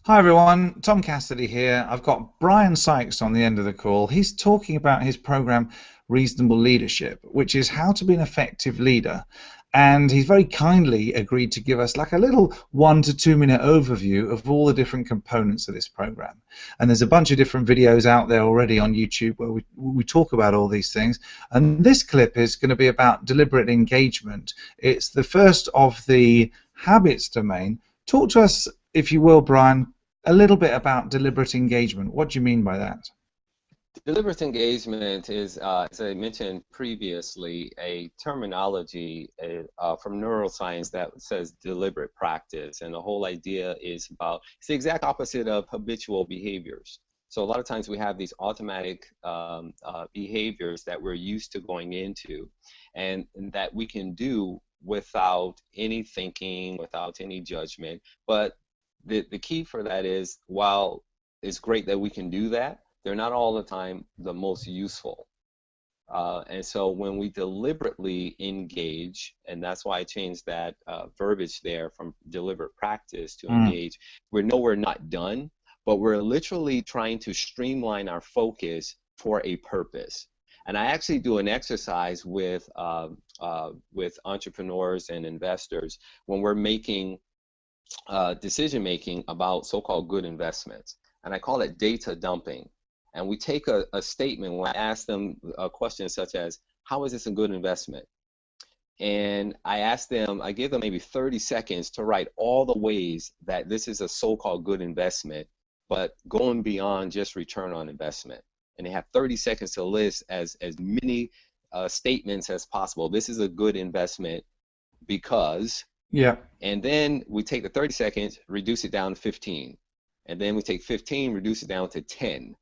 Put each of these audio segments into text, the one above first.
Hi everyone, Tom Cassidy here. I've got Bryan Sykes on the end of the call. He's talking about his program Reasonable Leadership, which is how to be an effective leader. And he's very kindly agreed to give us like a little 1 to 2 minute overview of all the different components of this program. And there's a bunch of different videos out there already on YouTube where we talk about all these things. And this clip is going to be about deliberate engagement. It's the first of the habits domain. Talk to us, if you will, Bryan, a little bit about deliberate engagement. What do you mean by that? Deliberate engagement is, as I mentioned previously, a terminology from neuroscience that says deliberate practice. And the whole idea is it's the exact opposite of habitual behaviors. So a lot of times we have these automatic behaviors that we're used to going into and that we can do without any thinking, without any judgment. But the key for that is, while it's great that we can do that, they're not all the time the most useful. And so when we deliberately engage, and that's why I changed that verbiage there from deliberate practice to engage, we're not done, but we're literally trying to streamline our focus for a purpose. And I actually do an exercise with entrepreneurs and investors when we're making decision making about so-called good investments. And I call it data dumping. And we take a statement when I ask them a question such as, how is this a good investment? And I give them maybe 30 seconds to write all the ways that this is a so-called good investment, but going beyond just return on investment. And they have 30 seconds to list as many statements as possible. This is a good investment because, Yeah. and then we take the 30 seconds, reduce it down to 15. And then we take 15, reduce it down to 10.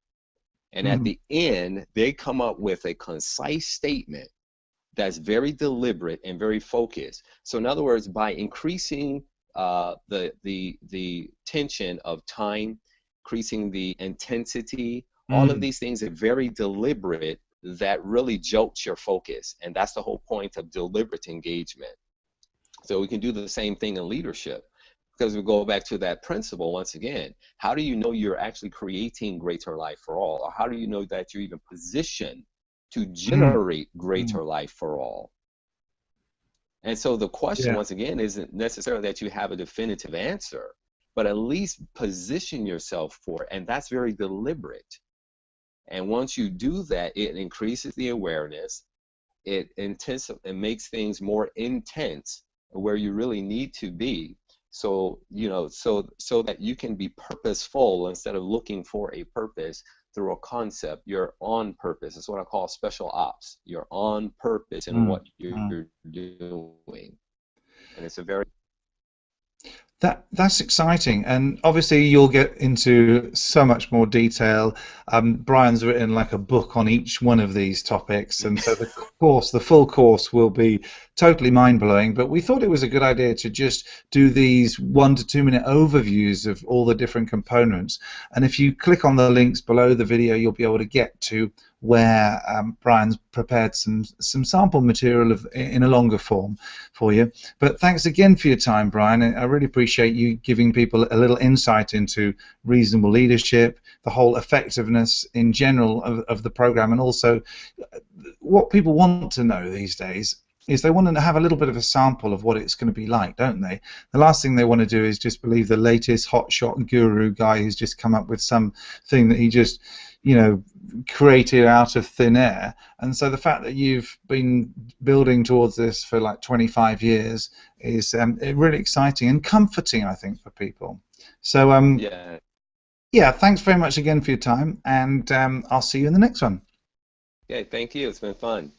And at the end, they come up with a concise statement that's very deliberate and very focused. So in other words, by increasing the tension of time, increasing the intensity, all of these things are very deliberate that really jolts your focus. And that's the whole point of deliberate engagement. So we can do the same thing in leadership. Because we go back to that principle once again, how do you know you're actually creating greater life for all? Or how do you know that you're even positioned to generate greater life for all? And so the question, once again, isn't necessarily that you have a definitive answer, but at least position yourself for it. And that's very deliberate. And once you do that, it increases the awareness. It makes things more intense where you really need to be. So, so that you can be purposeful instead of looking for a purpose through a concept. You're on purpose. It's what I call special ops. You're on purpose in what you're doing. And it's a very... That's exciting, and obviously you'll get into so much more detail. Bryan's written like a book on each one of these topics, and so the full course will be totally mind-blowing. But we thought it was a good idea to just do these 1 to 2 minute overviews of all the different components. And if you click on the links below the video, you'll be able to get to where Bryan's prepared some sample material in a longer form for you. But thanks again for your time, Bryan. I really appreciate you giving people a little insight into reasonable leadership, the whole effectiveness in general of the program, and also what people want to know these days is they want to have a little bit of a sample of what it's going to be like, don't they? The last thing they want to do is just believe the latest hotshot guru guy who's just come up with something that he just, created out of thin air. And so the fact that you've been building towards this for like 25 years is really exciting and comforting, I think, for people. So yeah, thanks very much again for your time, and I'll see you in the next one. Okay, thank you. It's been fun.